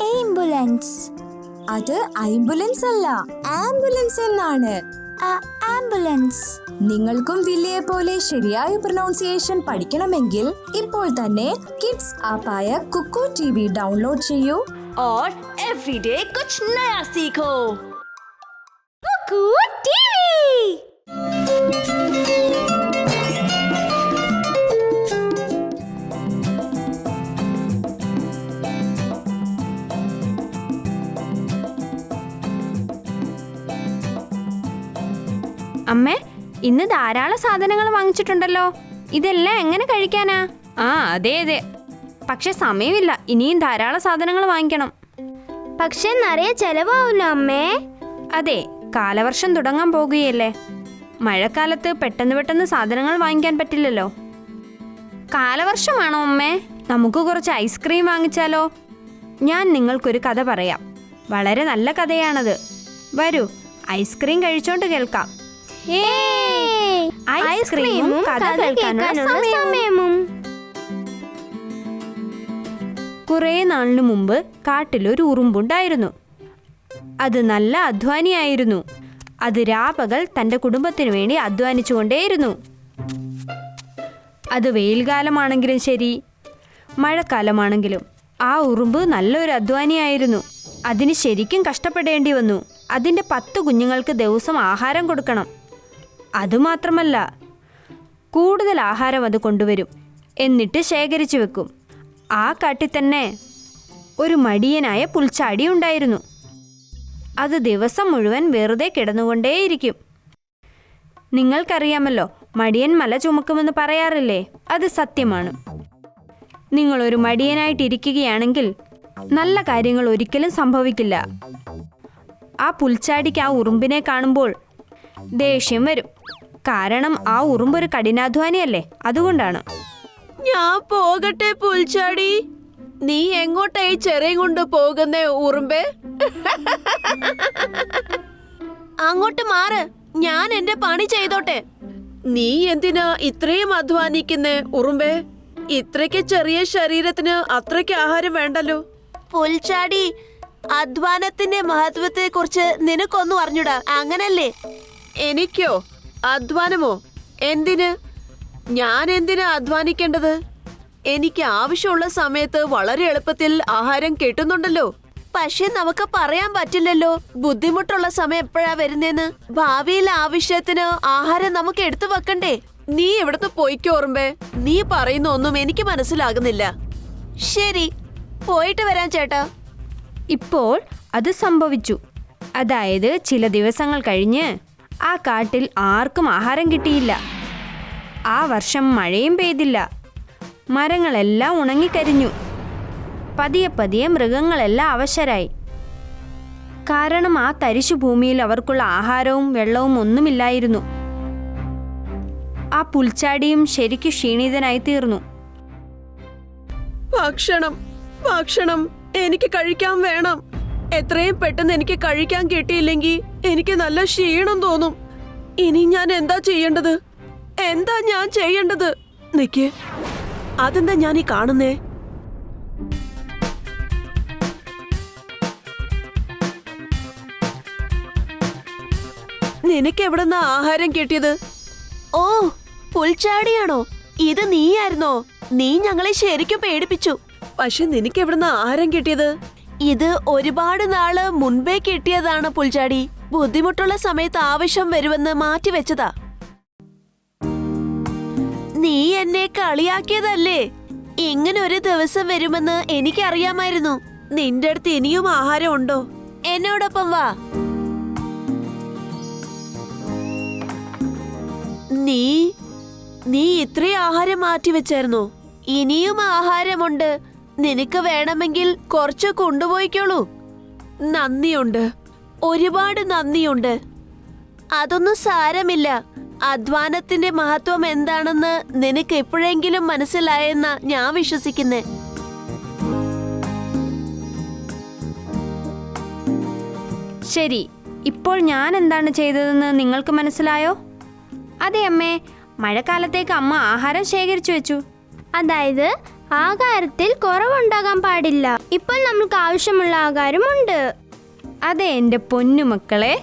Ambulance. അത് ambulance അല്ല, ambulance എന്നാണ്. ആംബുലൻസ്. നിങ്ങൾക്കും വില്ലിയെ പോലെ ശരിയായ പ്രൊനൗൺസിയേഷൻ പഠിക്കണമെങ്കിൽ ഇപ്പോൾ തന്നെ കിഡ്സ് ആപ്പായ കുക്കു ടിവി ഡൗൺലോഡ് ചെയ്യൂ. और एवरीडे कुछ नया सीखो. കുക്കു ടിവി. അമ്മേ, ഇന്ന് ധാരാളം സാധനങ്ങൾ വാങ്ങിച്ചിട്ടുണ്ടല്ലോ. ഇതെല്ലാം എങ്ങനെ കഴിക്കാനാ? അതെ അതെ, പക്ഷെ സമയമില്ല. ഇനിയും ധാരാളം സാധനങ്ങൾ വാങ്ങിക്കണം. പക്ഷെ നിറയെ ചെലവാവില്ല അമ്മേ. അതെ, കാലവർഷം തുടങ്ങാൻ പോകുകയല്ലേ. മഴക്കാലത്ത് പെട്ടെന്ന് സാധനങ്ങൾ വാങ്ങിക്കാൻ പറ്റില്ലല്ലോ. കാലവർഷമാണോ അമ്മേ? നമുക്ക് കുറച്ച് ഐസ്ക്രീം വാങ്ങിച്ചാലോ? ഞാൻ നിങ്ങൾക്കൊരു കഥ പറയാം. വളരെ നല്ല കഥയാണത്. വരൂ, ഐസ്ക്രീം കഴിച്ചോണ്ട് കേൾക്കാം. ഐസ്ക്രീമും കഥ കേൾക്കാനുള്ള സമയവും. കുറേ നാളിനു മുമ്പ് കാട്ടിലൊരു ഉറുമ്പുണ്ടായിരുന്നു. അത് നല്ല അധ്വാനിയായിരുന്നു. അത് രാപകൽ തൻ്റെ കുടുംബത്തിനു വേണ്ടി അധ്വാനിച്ചുകൊണ്ടേയിരുന്നു. അത് വെയിൽക്കാലമാണെങ്കിലും ശരി, മഴക്കാലമാണെങ്കിലും ആ ഉറുമ്പ് നല്ലൊരു അധ്വാനിയായിരുന്നു. അതിന് ശരിക്കും കഷ്ടപ്പെടേണ്ടി വന്നു. അതിൻ്റെ 10 കുഞ്ഞുങ്ങൾക്ക് ദിവസം ആഹാരം കൊടുക്കണം. അതുമാത്രമല്ല, കൂടുതൽ ആഹാരം അത് കൊണ്ടുവരും. എന്നിട്ട് ശേഖരിച്ചു വെക്കും. ആ കാട്ടിൽ തന്നെ ഒരു മടിയനായ പുൽച്ചാടി ഉണ്ടായിരുന്നു. അത് ദിവസം മുഴുവൻ വെറുതെ കിടന്നുകൊണ്ടേയിരിക്കും. നിങ്ങൾക്കറിയാമല്ലോ, മടിയൻ മല ചുമക്കുമെന്ന് പറയാറില്ലേ? അത് സത്യമാണ്. നിങ്ങളൊരു മടിയനായിട്ടിരിക്കുകയാണെങ്കിൽ നല്ല കാര്യങ്ങൾ ഒരിക്കലും സംഭവിക്കില്ല. ആ പുൽച്ചാടിക്ക് ആ ഉറുമ്പിനെ കാണുമ്പോൾ ദേഷ്യം വരും. കാരണം ആ ഉറുമ്പൊരു കഠിനാധ്വാനിയല്ലേ, അതുകൊണ്ടാണ്. ഞാൻ പോകട്ടെ പുൽച്ചാടി. നീ എങ്ങോട്ടായി ചെറിയ കൊണ്ട് പോകുന്നേ ഉറുമ്പേ? അങ്ങോട്ട് മാറ്, ഞാൻ എന്റെ പണി ചെയ്തോട്ടെ. നീ എന്തിനാ ഇത്രയും അധ്വാനിക്കുന്നേ ഉറുമ്പേ? ഇത്രയ്ക്ക് ചെറിയ ശരീരത്തിന് അത്രയ്ക്ക് ആഹാരം വേണ്ടല്ലോ. പുൽച്ചാടി, അധ്വാനത്തിന്റെ മഹത്വത്തെ കുറിച്ച് നിനക്കൊന്നും അറിഞ്ഞൂടാ, അങ്ങനല്ലേ? എനിക്കോ അധ്വാനമോ? എന്തിന്? ഞാൻ എന്തിനാ അധ്വാനിക്കേണ്ടത്? എനിക്ക് ആവശ്യമുള്ള സമയത്ത് വളരെ എളുപ്പത്തിൽ ആഹാരം കിട്ടുന്നുണ്ടല്ലോ. പക്ഷെ നമുക്ക് പറയാൻ പറ്റില്ലല്ലോ ബുദ്ധിമുട്ടുള്ള സമയം എപ്പോഴാ വരുന്നേന്ന്. ഭാവിയിൽ ആവശ്യത്തിന് ആഹാരം നമുക്ക് എടുത്തു വെക്കണ്ടേ? നീ എവിടത്തെ പോയിക്കോ ഉറുമ്പേ. നീ പറയുന്ന ഒന്നും എനിക്ക് മനസ്സിലാകുന്നില്ല. ശരി, പോയിട്ട് വരാൻ ചേട്ടാ. ഇപ്പോൾ അത് സംഭവിച്ചു. അതായത് ചില ദിവസങ്ങൾ കഴിഞ്ഞ് ആ കാട്ടിൽ ആർക്കും ആഹാരം കിട്ടിയില്ല. ആ വർഷം മഴയും പെയ്തില്ല. മരങ്ങളെല്ലാം ഉണങ്ങിക്കരിഞ്ഞു. പതിയെ മൃഗങ്ങളെല്ലാം അവശരായി. കാരണം ആ തരിശു ഭൂമിയിൽ അവർക്കുള്ള ആഹാരവും വെള്ളവും ഒന്നുമില്ലായിരുന്നു. ആ പുൽച്ചാടിയും ശരിക്കും ക്ഷീണിതനായി തീർന്നു. ഭക്ഷണം എനിക്ക് കഴിക്കാൻ വേണം. എത്രയും പെട്ടെന്ന് എനിക്ക് കഴിക്കാൻ കിട്ടിയില്ലെങ്കിൽ എനിക്ക് നല്ല ക്ഷീണം തോന്നും. ഇനി ഞാൻ എന്താ ചെയ്യേണ്ടത്? നിക്ക്, അതെന്താ ഞാൻ ഈ കാണുന്നേ? നിനക്ക് എവിടെന്നാ ആഹാരം കിട്ടിയത്? ഓ, പുൽച്ചാടിയാണോ? ഇത് നീയായിരുന്നോ? നീ ഞങ്ങളെ ശരിക്കും പേടിപ്പിച്ചു. പക്ഷെ നിനക്ക് എവിടെന്നാ ആഹാരം കിട്ടിയത്? ഇത് ഒരുപാട് നാള് മുൻപേ കിട്ടിയതാണ് പുൽച്ചാടി. ബുദ്ധിമുട്ടുള്ള സമയത്ത് ആവശ്യം വരുമെന്ന് മാറ്റിവെച്ചതാ. നീ എന്നെ കളിയാക്കിയതല്ലേ? ഇങ്ങനെ ഒരു ദിവസം വരുമെന്ന് എനിക്കറിയാമായിരുന്നു. നിന്റെ അടുത്ത് ഇനിയും ആഹാരം ഉണ്ടോ? എന്നോടൊപ്പം വാ. നീ ഇത്രയും ആഹാരം മാറ്റിവെച്ചായിരുന്നോ? ഇനിയും ആഹാരമുണ്ട്. നിനക്ക് വേണമെങ്കിൽ കുറച്ച് കൊണ്ടുപോയിക്കോളൂ. നന്ദിയുണ്ട്, ഒരുപാട് നന്ദിയുണ്ട്. അതൊന്നും സാരമില്ല. അധ്വാനത്തിന്റെ മഹത്വം എന്താണെന്ന് നിനക്ക് എപ്പോഴെങ്കിലും മനസ്സിലായെന്നാ ഞാൻ വിശ്വസിക്കുന്നേ. ശരി, ഇപ്പോൾ ഞാൻ എന്താണ് ചെയ്തതെന്ന് നിങ്ങൾക്ക് മനസ്സിലായോ? അതെ അമ്മേ, മഴക്കാലത്തേക്ക് അമ്മ ആഹാരം ശേഖരിച്ചു വെച്ചു. അതായത് ആഹാരത്തിൽ കുറവുണ്ടാകാൻ പാടില്ല. ഇപ്പോൾ നമുക്ക് ആവശ്യമുള്ള ആഹാരമുണ്ട്. അതെ എൻ്റെ പൊന്നുമക്കളെ.